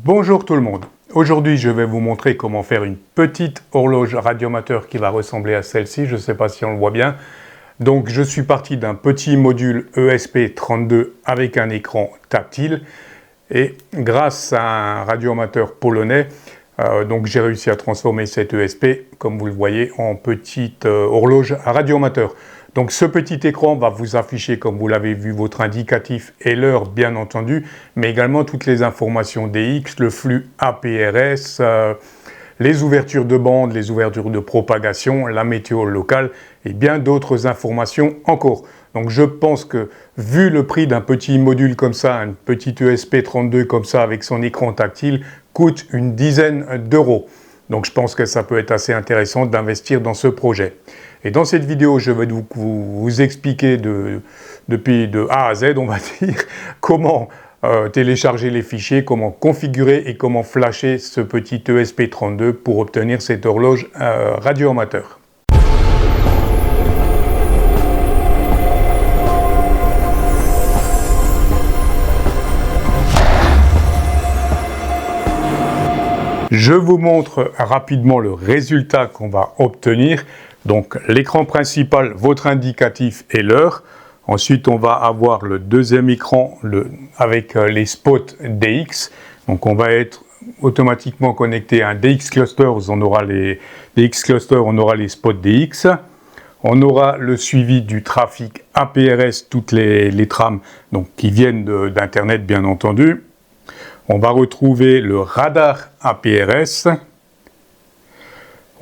Bonjour tout le monde. Aujourd'hui, je vais vous montrer comment faire une petite horloge radioamateur qui va ressembler à celle-ci. Je ne sais pas si on le voit bien. Donc, je suis parti d'un petit module ESP32 avec un écran tactile. Et grâce à un radioamateur polonais, donc j'ai réussi à transformer cet ESP, comme vous le voyez, en petite horloge radioamateur. Donc ce petit écran va vous afficher, comme vous l'avez vu, votre indicatif et l'heure, bien entendu, mais également toutes les informations DX, le flux APRS, les ouvertures de bande, les ouvertures de propagation, la météo locale et bien d'autres informations encore. Donc je pense que, vu le prix d'un petit module comme ça, un petit ESP32 comme ça avec son écran tactile, coûte une dizaine d'euros. Donc je pense que ça peut être assez intéressant d'investir dans ce projet. Et dans cette vidéo, je vais vous expliquer depuis de A à Z, on va dire, comment télécharger les fichiers, comment configurer et comment flasher ce petit ESP32 pour obtenir cette horloge radioamateur. Je vous montre rapidement le résultat qu'on va obtenir. Donc l'écran principal, votre indicatif et l'heure. Ensuite, on va avoir le deuxième écran avec les spots DX. Donc on va être automatiquement connecté à un DX Cluster. On aura les DX Cluster, on aura les spots DX. On aura le suivi du trafic APRS, toutes les trames donc, qui viennent d'Internet, bien entendu. On va retrouver le radar APRS.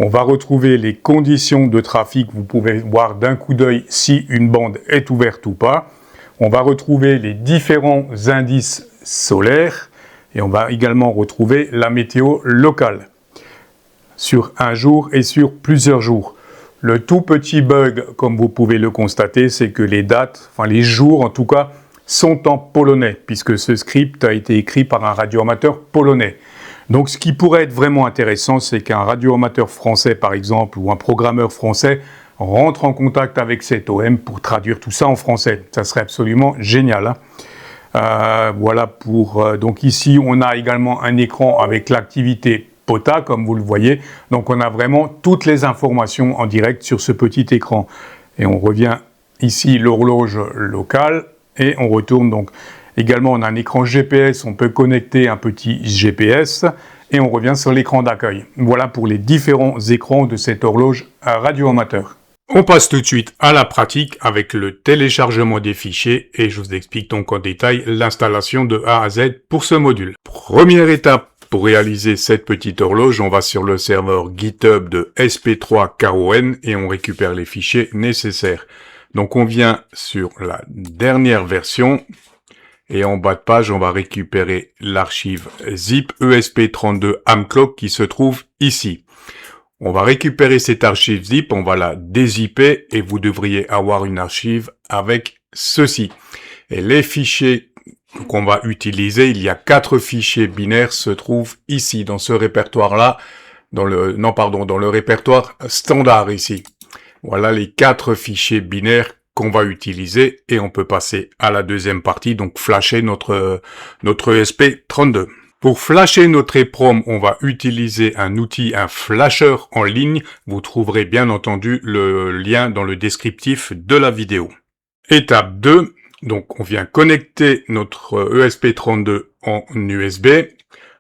On va retrouver les conditions de trafic. Vous pouvez voir d'un coup d'œil si une bande est ouverte ou pas. On va retrouver les différents indices solaires. Et on va également retrouver la météo locale sur un jour et sur plusieurs jours. Le tout petit bug, comme vous pouvez le constater, c'est que les dates, enfin les jours en tout cas, sont en polonais, puisque ce script a été écrit par un radioamateur polonais. Donc ce qui pourrait être vraiment intéressant, c'est qu'un radioamateur français, par exemple, ou un programmeur français, rentre en contact avec cet OM pour traduire tout ça en français. Ça serait absolument génial. Hein. Voilà pour... donc ici, on a également un écran avec l'activité POTA, comme vous le voyez. Donc on a vraiment toutes les informations en direct sur ce petit écran. Et on revient ici, l'horloge locale. Et on retourne donc, également on a un écran GPS, on peut connecter un petit GPS et on revient sur l'écran d'accueil. Voilà pour les différents écrans de cette horloge radioamateur. On passe tout de suite à la pratique avec le téléchargement des fichiers et je vous explique donc en détail l'installation de A à Z pour ce module. Première étape pour réaliser cette petite horloge, on va sur le serveur GitHub de SP3KON et on récupère les fichiers nécessaires. Donc on vient sur la dernière version et en bas de page on va récupérer l'archive zip ESP32 AMClock qui se trouve ici. On va récupérer cette archive zip, on va la dézipper et vous devriez avoir une archive avec ceci. Et les fichiers qu'on va utiliser, il y a 4 fichiers binaires se trouvent ici dans ce répertoire là, dans le répertoire standard ici. Voilà les 4 fichiers binaires qu'on va utiliser et on peut passer à la deuxième partie, donc flasher notre ESP32. Pour flasher notre EEPROM, on va utiliser un outil, un flasher en ligne. Vous trouverez bien entendu le lien dans le descriptif de la vidéo. Étape 2, donc on vient connecter notre ESP32 en USB.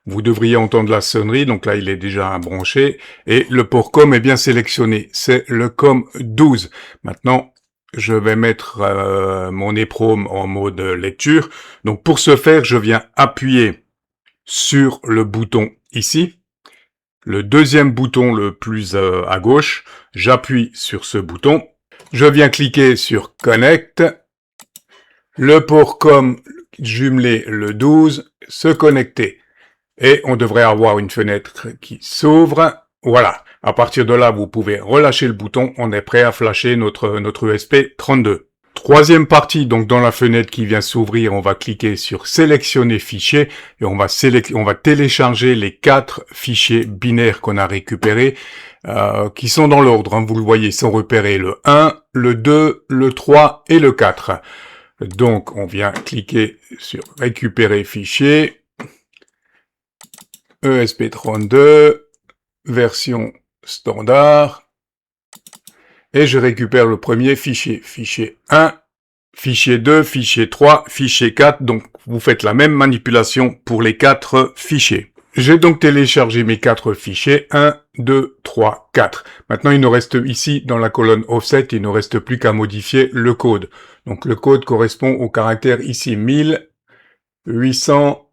Vous devriez entendre la sonnerie, donc là il est déjà branché, et le port COM est bien sélectionné, c'est le COM 12. Maintenant, je vais mettre mon EEPROM en mode lecture. Donc pour ce faire, je viens appuyer sur le bouton ici, le deuxième bouton le plus à gauche, j'appuie sur ce bouton, je viens cliquer sur Connect, le port COM jumelé le 12, se connecter. Et on devrait avoir une fenêtre qui s'ouvre. Voilà. À partir de là, vous pouvez relâcher le bouton. On est prêt à flasher notre ESP32. Troisième partie, donc dans la fenêtre qui vient s'ouvrir, on va cliquer sur sélectionner fichier et on va télécharger les 4 fichiers binaires qu'on a récupérés, qui sont dans l'ordre. Hein, vous le voyez, ils sont repérés le 1, le 2, le 3 et le 4. Donc, on vient cliquer sur récupérer fichier. ESP32, version standard, et je récupère le premier fichier. Fichier 1, fichier 2, fichier 3, fichier 4, donc vous faites la même manipulation pour les 4 fichiers. J'ai donc téléchargé mes 4 fichiers, 1, 2, 3, 4. Maintenant, il nous reste ici, dans la colonne offset, il ne reste plus qu'à modifier le code. Donc le code correspond au caractère ici 1000, 800,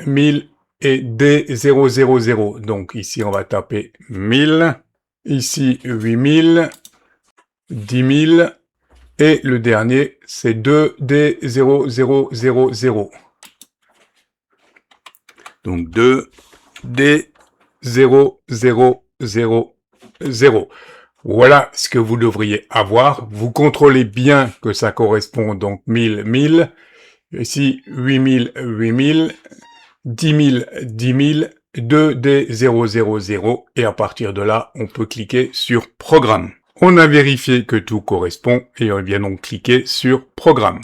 1000 et D000. Donc ici, on va taper 1000, ici 8000, 10 000, et le dernier, c'est 2D0000. Donc 2D0000. Voilà ce que vous devriez avoir. Vous contrôlez bien que ça correspond donc 1000, 1000. Ici, 8000, 8000. 10 000, 10 000. 2D000. Et à partir de là, on peut cliquer sur Programme. On a vérifié que tout correspond et on vient donc cliquer sur Programme.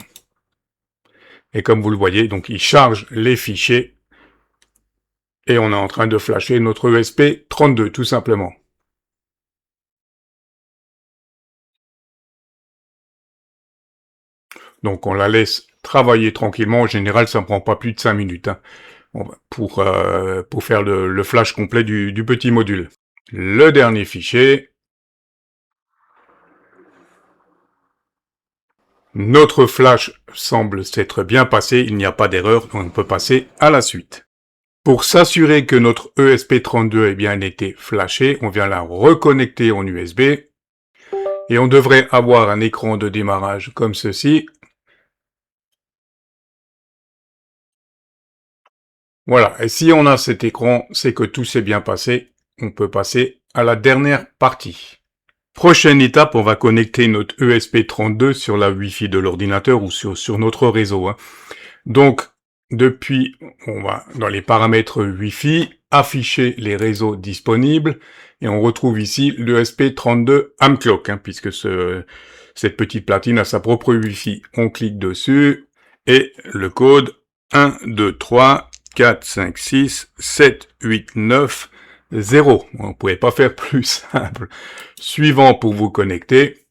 Et comme vous le voyez, donc il charge les fichiers et on est en train de flasher notre ESP32 tout simplement. Donc on la laisse travailler tranquillement. En général, ça ne prend pas plus de 5 minutes hein, pour faire le flash complet du petit module. Le dernier fichier. Notre flash semble s'être bien passé, il n'y a pas d'erreur, donc on peut passer à la suite. Pour s'assurer que notre ESP32 ait bien été flashé, on vient la reconnecter en USB et on devrait avoir un écran de démarrage comme ceci. Voilà, et si on a cet écran, c'est que tout s'est bien passé. On peut passer à la dernière partie. Prochaine étape, on va connecter notre ESP32 sur la Wi-Fi de l'ordinateur ou sur notre réseau. Hein. Donc, depuis, on va dans les paramètres Wi-Fi, afficher les réseaux disponibles, et on retrouve ici l'ESP32 Amclock, hein, puisque cette petite platine a sa propre Wi-Fi. On clique dessus, et le code 1, 2, 3, 4, 5, 6, 7, 8, 9, 0. On ne pouvait pas faire plus simple. Suivant pour vous connecter.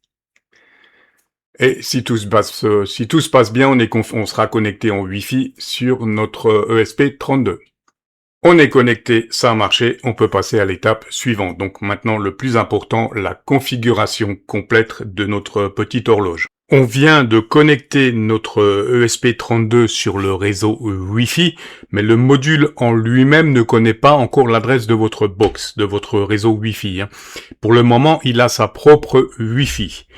Et si tout se passe bien, on sera connecté en Wi-Fi sur notre ESP32. On est connecté, ça a marché, on peut passer à l'étape suivante. Donc maintenant, le plus important, la configuration complète de notre petite horloge. On vient de connecter notre ESP32 sur le réseau Wi-Fi, mais le module en lui-même ne connaît pas encore l'adresse de votre box, de votre réseau Wi-Fi. Hein. Pour le moment, il a sa propre Wi-Fi.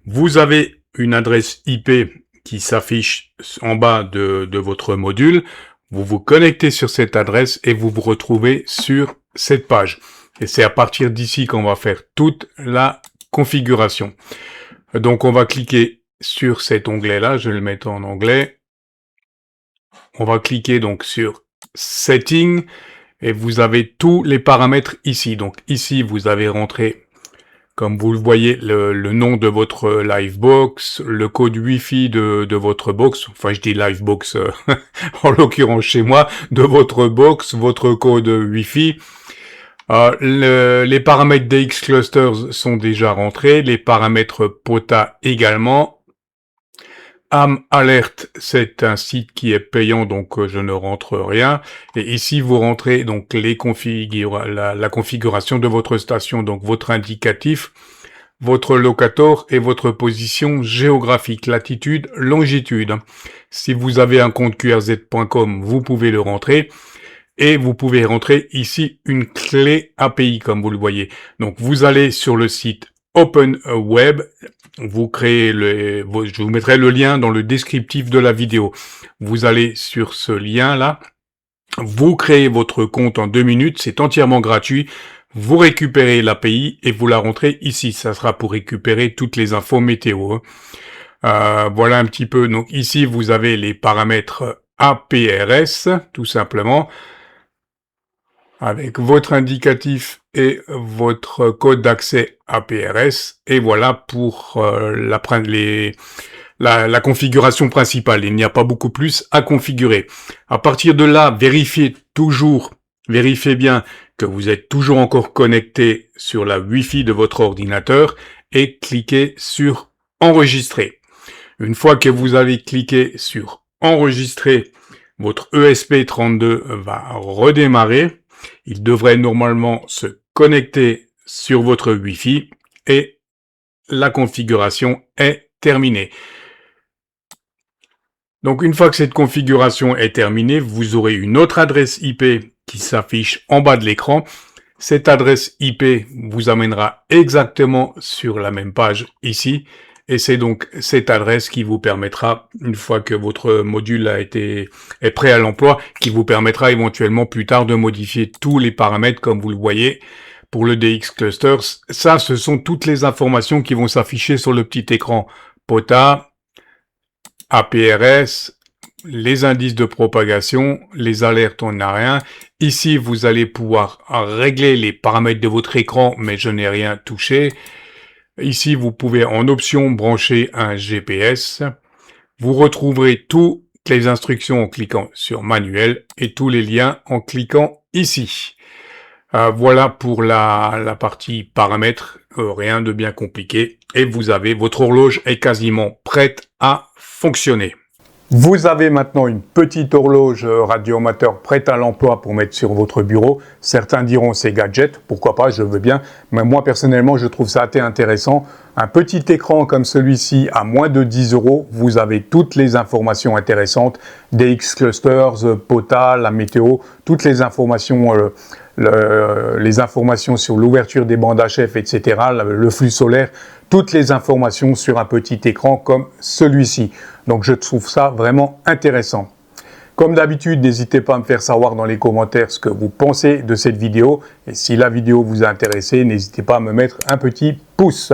Vous avez une adresse IP qui s'affiche en bas de votre module. Vous vous connectez sur cette adresse et vous vous retrouvez sur cette page. Et c'est à partir d'ici qu'on va faire toute la configuration. Donc on va cliquer sur cet onglet-là, je vais le mettre en anglais. On va cliquer donc sur Settings et vous avez tous les paramètres ici. Donc ici vous avez rentré, comme vous le voyez, le nom de votre Livebox, le code Wi-Fi de votre box, enfin je dis Livebox en l'occurrence chez moi, de votre box, votre code Wi-Fi. Les paramètres DX Clusters sont déjà rentrés, les paramètres POTA également. Am Alert, c'est un site qui est payant, donc je ne rentre rien. Et ici, vous rentrez donc la configuration de votre station, donc votre indicatif, votre locator et votre position géographique, latitude, longitude. Si vous avez un compte qrz.com, vous pouvez le rentrer. Et vous pouvez rentrer ici une clé API, comme vous le voyez. Donc, vous allez sur le site Open Web, vous créez je vous mettrai le lien dans le descriptif de la vidéo. Vous allez sur ce lien-là, vous créez votre compte en 2 minutes, c'est entièrement gratuit. Vous récupérez l'API et vous la rentrez ici. Ça sera pour récupérer toutes les infos météo. Voilà un petit peu. Donc ici, vous avez les paramètres APRS, tout simplement, avec votre indicatif et votre code d'accès APRS. Et voilà pour la configuration principale. Il n'y a pas beaucoup plus à configurer. À partir de là, vérifiez toujours Vérifiez bien que vous êtes toujours encore connecté sur la Wi-Fi de votre ordinateur et cliquez sur Enregistrer. Une fois que vous avez cliqué sur Enregistrer, votre ESP32 va redémarrer. Il devrait normalement se connecter sur votre Wi-Fi et la configuration est terminée. Donc une fois que cette configuration est terminée, vous aurez une autre adresse IP qui s'affiche en bas de l'écran. Cette adresse IP vous amènera exactement sur la même page ici. Et c'est donc cette adresse qui vous permettra, une fois que votre module est prêt à l'emploi, qui vous permettra éventuellement plus tard de modifier tous les paramètres comme vous le voyez. Pour le DX Cluster, ça, ce sont toutes les informations qui vont s'afficher sur le petit écran. POTA, APRS, les indices de propagation, les alertes, on n'a rien. Ici, vous allez pouvoir régler les paramètres de votre écran, mais je n'ai rien touché. Ici, vous pouvez en option brancher un GPS. Vous retrouverez toutes les instructions en cliquant sur Manuel et tous les liens en cliquant ici. Voilà pour la partie paramètres, rien de bien compliqué. Et vous avez, votre horloge est quasiment prête à fonctionner. Vous avez maintenant une petite horloge radioamateur prête à l'emploi pour mettre sur votre bureau. Certains diront c'est gadget, pourquoi pas, je veux bien. Mais moi personnellement, je trouve ça assez intéressant. Un petit écran comme celui-ci à moins de 10 €, vous avez toutes les informations intéressantes, DX Clusters, POTA, la météo, toutes les informations, les informations sur l'ouverture des bandes HF, etc., le flux solaire, toutes les informations sur un petit écran comme celui-ci. Donc je trouve ça vraiment intéressant. Comme d'habitude, n'hésitez pas à me faire savoir dans les commentaires ce que vous pensez de cette vidéo. Et si la vidéo vous a intéressé, n'hésitez pas à me mettre un petit pouce.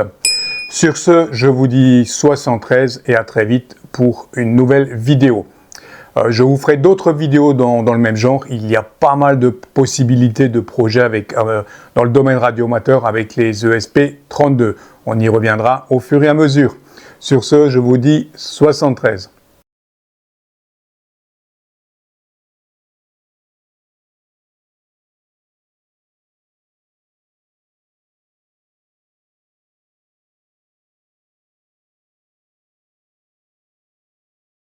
Sur ce, je vous dis 73 et à très vite pour une nouvelle vidéo. Je vous ferai d'autres vidéos dans le même genre. Il y a pas mal de possibilités de projets dans le domaine radioamateur avec les ESP32. On y reviendra au fur et à mesure. Sur ce, je vous dis 73.